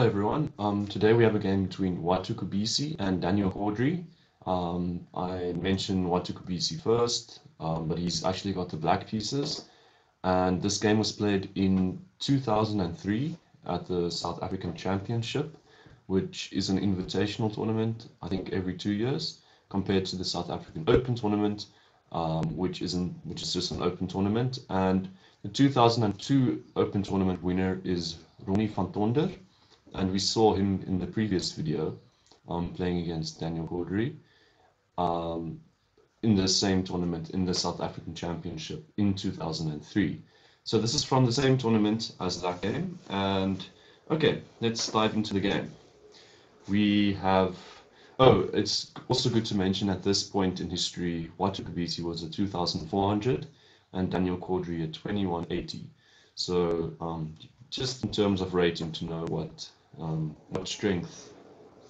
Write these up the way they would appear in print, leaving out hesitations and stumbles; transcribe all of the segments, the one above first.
everyone. Today we have a game between Watu Kobese and Daniel Cawdery. I mentioned Watu Kobese first, but he's actually got the black pieces. And this game was played in 2003 at the South African Championship, which is an invitational tournament, I think every 2 years, compared to the South African Open tournament, which is just an open tournament. And the 2002 Open tournament winner is Ronnie van Tonder, and we saw him in the previous video playing against Daniel Cawdery in the same tournament in the South African Championship in 2003. So this is from the same tournament as that game, and okay, let's dive into the game. We have, it's also good to mention at this point in history, Watu Kobese was a 2,400 and Daniel Cawdery at 2,180. So just in terms of rating to know what strength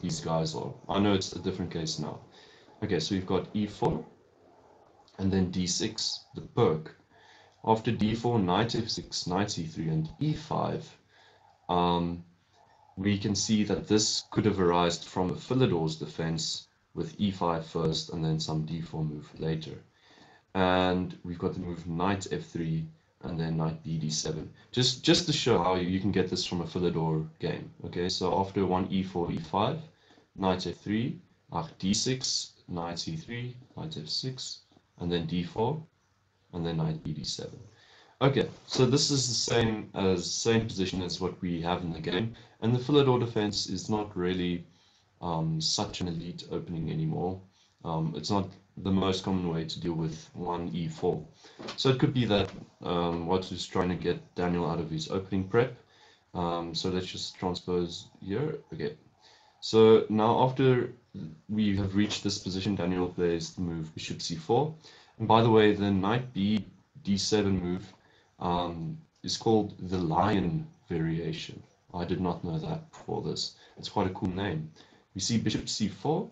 these guys are. I know it's a different case now. Okay, so we've got e4 and then d6, the perk. After d4, knight f6, knight c3, and e5, we can see that this could have arisen from a Philidor's defense with e5 first and then some d4 move later. And we've got the move knight f3 and then knight bd7, just to show how you can get this from a Philidor game. Okay, so after 1 e4 e5, knight f3, d6, knight c3, knight f6, and then d4, and then knight bd7. Okay, so this is the same position as what we have in the game, and the Philidor defense is not really such an elite opening anymore. It's not the most common way to deal with 1 e4. So it could be that Watu's trying to get Daniel out of his opening prep. So let's just transpose here. Okay. So now after we have reached this position, Daniel plays the move bishop c4. And by the way, the knight d7 move is called the lion variation. I did not know that before this. It's quite a cool name. We see bishop c4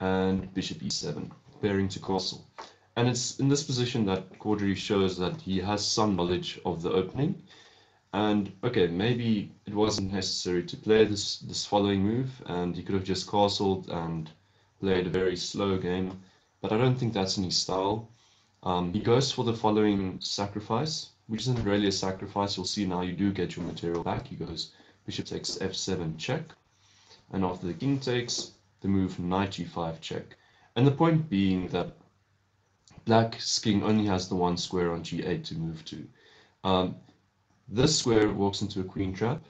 and bishop e7 pairing to castle, and it's in this position that Cawdery shows that he has some knowledge of the opening. And okay, maybe it wasn't necessary to play this following move, and he could have just castled and played a very slow game, but I don't think that's in his style. He goes for the following sacrifice, which isn't really a sacrifice. You'll see now you do get your material back. He goes bishop takes f7 check, and after the king takes, the move knight g5 check. And the point being that black's king only has the one square on g8 to move to. This square walks into a queen trap,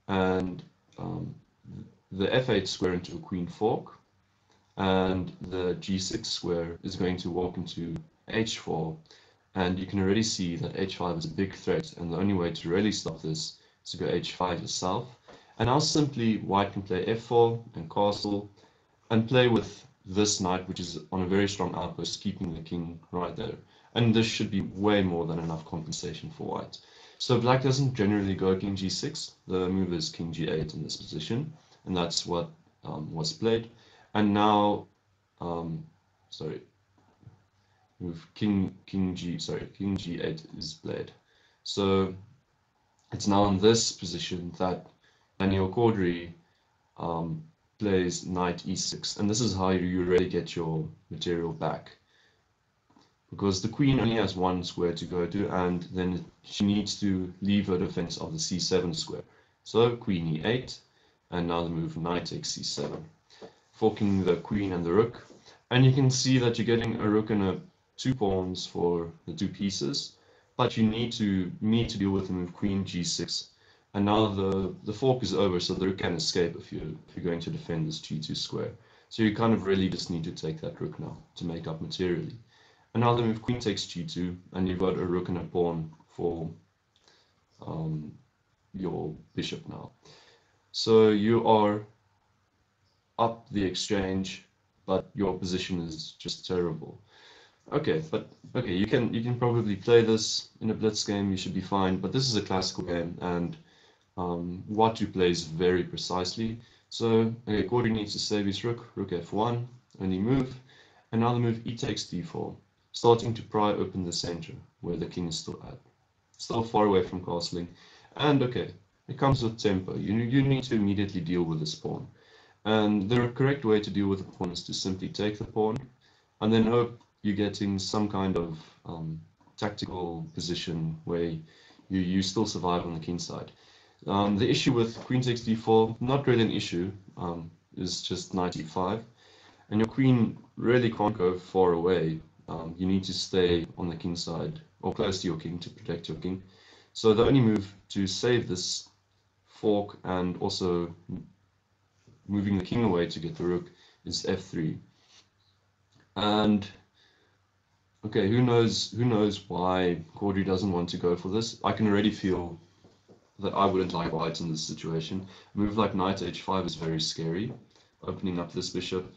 and the f8 square into a queen fork, and the g6 square is going to walk into h4. And you can already see that h5 is a big threat, and the only way to really stop this is to go h5 yourself. And now simply white can play f4 and castle and play with this knight, which is on a very strong outpost, keeping the king right there. And this should be way more than enough compensation for white. So black doesn't generally go king g6. The move is king g8 in this position, and that's what was played. And now, move king g8 is played. So it's now in this position that Daniel Cawdery plays knight e6, and this is how you really get your material back, because the queen only has one square to go to, and then she needs to leave her defense of the c7 square. So queen e8, and now the move knight takes c7, forking the queen and the rook. And you can see that you're getting a rook and two pawns for the two pieces, but you need to deal with the move queen g6. And now the fork is over, so the rook can escape if you're going to defend this g2 square. So you kind of really just need to take that rook now to make up materially. And now the move queen takes g2, and you've got a rook and a pawn for your bishop now. So you are up the exchange, but your position is just terrible. Okay, you can probably play this in a blitz game. You should be fine. But this is a classical game, and Watu plays very precisely. So okay, Cawdery needs to save his rook. Rook f1, only move, and now the move e takes d4, starting to pry open the center where the king is still far away from castling. And okay, It comes with tempo. You need to immediately deal with this pawn. And the correct way to deal with the pawn is to simply take the pawn and then hope you're getting some kind of tactical position where you still survive on the king side. The issue with queen takes d4, not really an issue, is just knight e5. And your queen really can't go far away. You need to stay on the king side or close to your king to protect your king. So the only move to save this fork and also moving the king away to get the rook is f3. And okay, who knows why Cawdery doesn't want to go for this? I can already feel that I wouldn't like white in this situation. A move like knight h5 is very scary, opening up this bishop.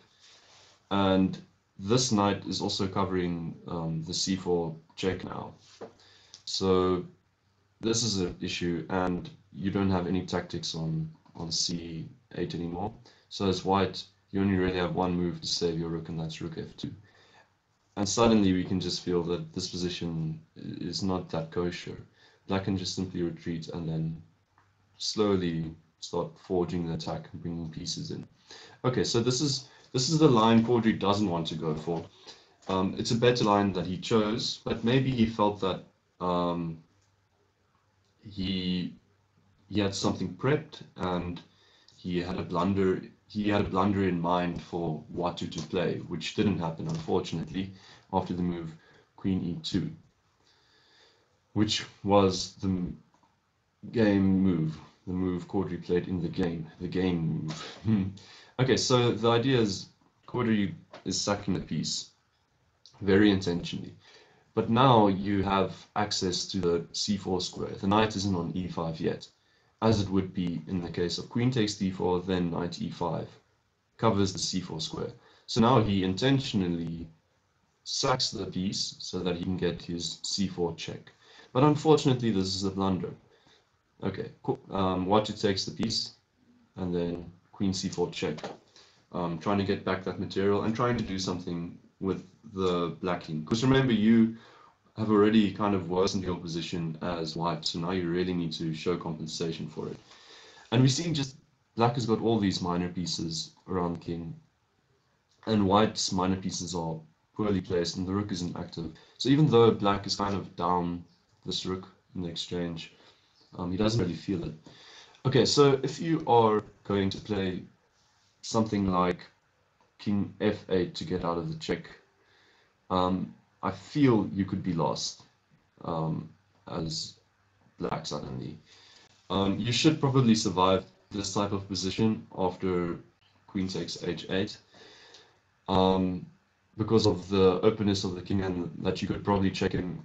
And this knight is also covering the c4 check now. So this is an issue, and you don't have any tactics on c8 anymore. So as white, you only really have one move to save your rook, and that's rook f2. And suddenly we can just feel that this position is not that kosher. Black can just simply retreat and then slowly start forging the attack and bringing pieces in. Okay, so this is the line Cawdery doesn't want to go for. It's a better line that he chose, but maybe he felt that he had something prepped and he had a blunder. He had a blunder in mind for Watu to play, which didn't happen, unfortunately, after the move Queen e2, which was the game move, the move Cawdery played in the game move. Okay, so the idea is Cawdery is sacking the piece very intentionally. But now you have access to the c4 square. The knight isn't on e5 yet, as it would be in the case of queen takes d4, then knight e5, covers the c4 square. So now he intentionally sacks the piece so that he can get his c4 check. But unfortunately, this is a blunder. Okay, Watu takes the piece, and then queen c4 check. Trying to get back that material and trying to do something with the black king. Because remember, you have already kind of worsened your position as white, so now you really need to show compensation for it. And we see just black has got all these minor pieces around the king, and white's minor pieces are poorly placed, and the rook isn't active. So even though black is kind of down this rook in the exchange, he doesn't really feel it. Okay, so if you are going to play something like king f8 to get out of the check, I feel you could be lost as black suddenly. You should probably survive this type of position after queen takes h8 because of the openness of the king, and that you could probably check him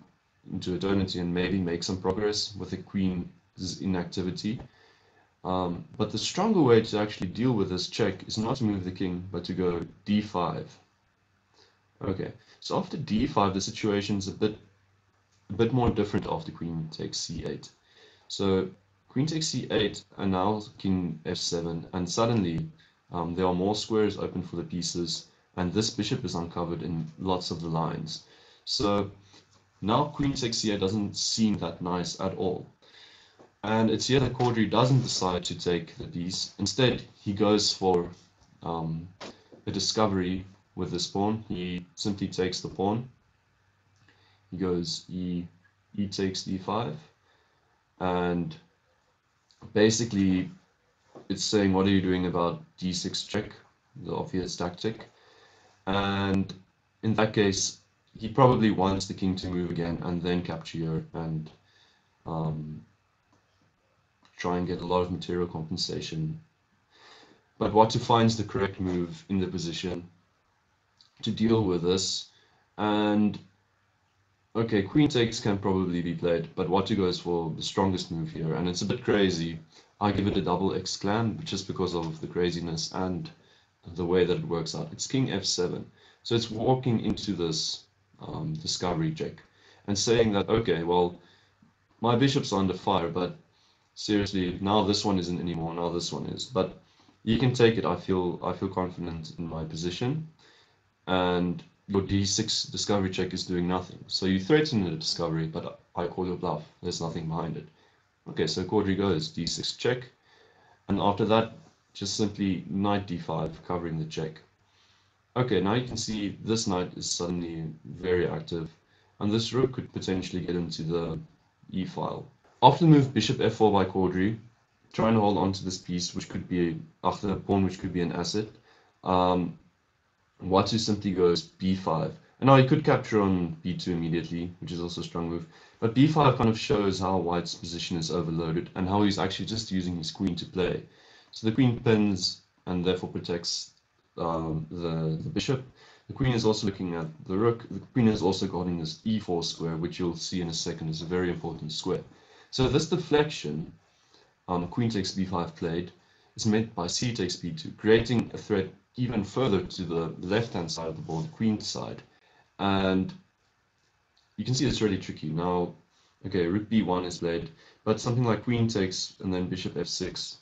into eternity and maybe make some progress with the queen's inactivity. But the stronger way to actually deal with this check is not to move the king, but to go d5. Okay, so after d5, the situation's a bit more different after queen takes c8. So queen takes c8, and now king f7, and suddenly there are more squares open for the pieces, and this bishop is uncovered in lots of the lines. So now queen takes c8 doesn't seem that nice at all. And it's here that Cawdery doesn't decide to take the piece. Instead, he goes for a discovery with this pawn. He simply takes the pawn. He goes e takes d5, and basically it's saying, what are you doing about d6 check, the obvious tactic. And in that case, he probably wants the king to move again and then capture and try and get a lot of material compensation. But Watu finds the correct move in the position to deal with this. And okay, queen takes can probably be played, but Watu goes for the strongest move here, and it's a bit crazy. I give it a double exclam just because of the craziness and the way that it works out. It's king f7, so it's walking into this discovery check and saying that, okay, well, my bishop's under fire, but seriously, now this one isn't anymore, now this one is. But you can take it. I feel confident in my position, and your d6 discovery check is doing nothing. So you threaten the discovery, but I call your bluff. There's nothing behind it. Okay, so Cawdery goes d6 check, and after that, just simply knight d5, covering the check. Okay, now you can see this knight is suddenly very active, and this rook could potentially get into the e-file. After the move bishop f4 by Cawdery, trying to hold on to this piece, which could be after a pawn, which could be an asset. Watu simply goes b5. And now he could capture on b2 immediately, which is also a strong move. But b5 kind of shows how white's position is overloaded and how he's actually just using his queen to play. So the queen pins and therefore protects the bishop. The queen is also looking at the rook. The queen is also guarding this e4 square, which you'll see in a second is a very important square. So this deflection, queen takes b5 played, is met by c takes b2, creating a threat even further to the left-hand side of the board, the queen side. And you can see it's really tricky. Now, okay, rook b1 is played, but something like queen takes and then bishop f6,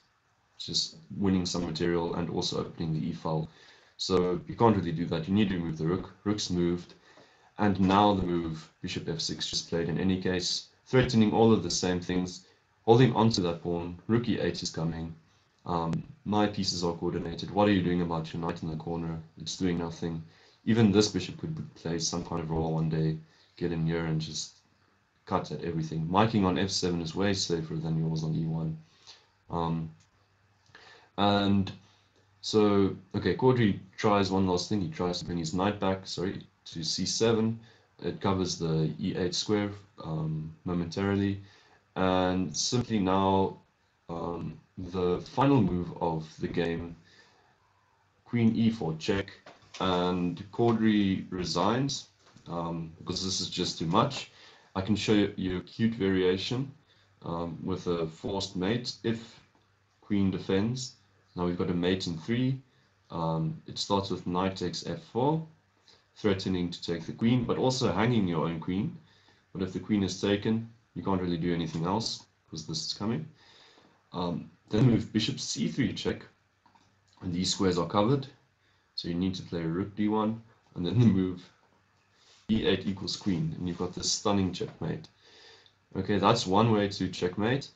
just winning some material and also opening the e-file. So you can't really do that. You need to move the rook. Rook's moved. And now the move bishop f6 just played in any case, threatening all of the same things, holding onto that pawn. Rook e8 is coming. My pieces are coordinated. What are you doing about your knight in the corner? It's doing nothing. Even this bishop could play some kind of role one day, get in here and just cut at everything. My king on f7 is way safer than yours on e1. And so, okay, Cawdery tries one last thing. He tries to bring his knight back, sorry, to c7. It covers the e8 square momentarily. And simply now, the final move of the game, queen e4 check, and Cawdery resigns because this is just too much. I can show you a cute variation with a forced mate. If queen defends, now we've got a mate in 3. It starts with knight takes f4, threatening to take the queen, but also hanging your own queen. But if the queen is taken, you can't really do anything else because this is coming. Then move bishop c3 check, and these squares are covered. So you need to play rook d1, and then the move e8 equals queen, and you've got this stunning checkmate. Okay, that's one way to checkmate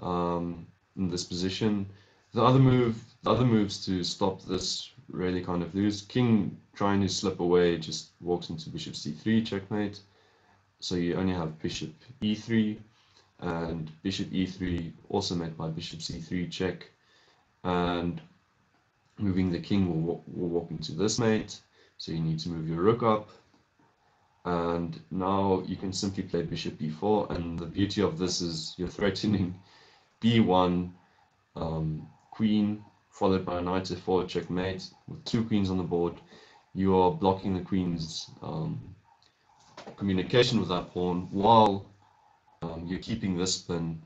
in this position. The other moves to stop this really kind of lose. King trying to slip away just walks into bishop c3 checkmate. So you only have bishop e3 and bishop e3 also met by bishop c3 check, and moving the king will walk into this mate. So you need to move your rook up, and now you can simply play bishop b4, and the beauty of this is you're threatening b1 queen followed by knight f4 checkmate with 2 queens on the board. You are blocking the queen's communication with that pawn while you're keeping this pin.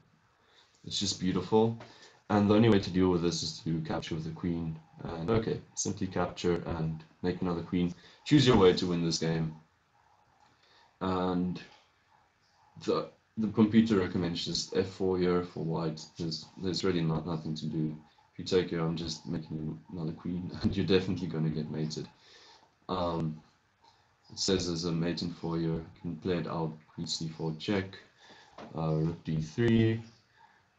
It's just beautiful, and the only way to deal with this is to capture with the queen. And okay, simply capture and make another queen. Choose your way to win this game. And the computer recommends just f4 here for white. There's really nothing to do. If you take here, I'm just making another queen, and you're definitely going to get mated. It says there's a mate in 4 here. You can play it out. Queen c4 check, rook d3,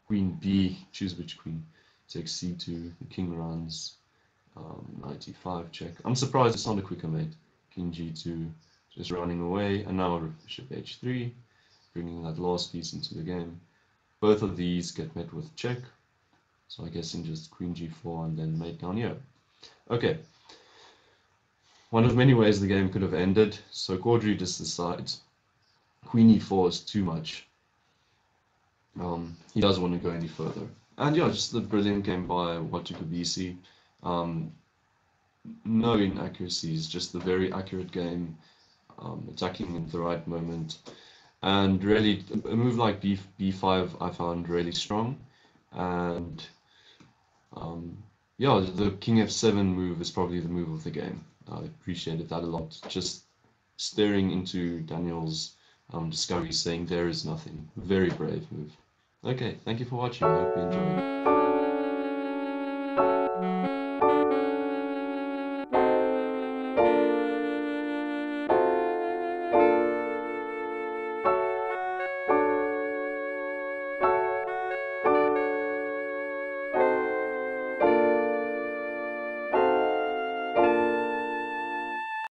queen b. Choose which queen. Takes c2. The king runs. Knight e5 check. I'm surprised it's not a quicker mate. King g2, just running away, and now bishop h3, bringing that last piece into the game. Both of these get met with check, so I guess in just queen g4 and then mate down here. Okay, one of many ways the game could have ended. So Cawdery just decides queen e4 is too much. He doesn't want to go any further. And yeah, just the brilliant game by Watu Kobese. No inaccuracies, just the very accurate game, attacking at the right moment. And really, a move like b5 I found really strong. And yeah, the king f7 move is probably the move of the game. I appreciated that a lot. Just staring into Daniel's discovery, saying there is nothing. Very brave move. Okay, thank you for watching. I hope you enjoyed.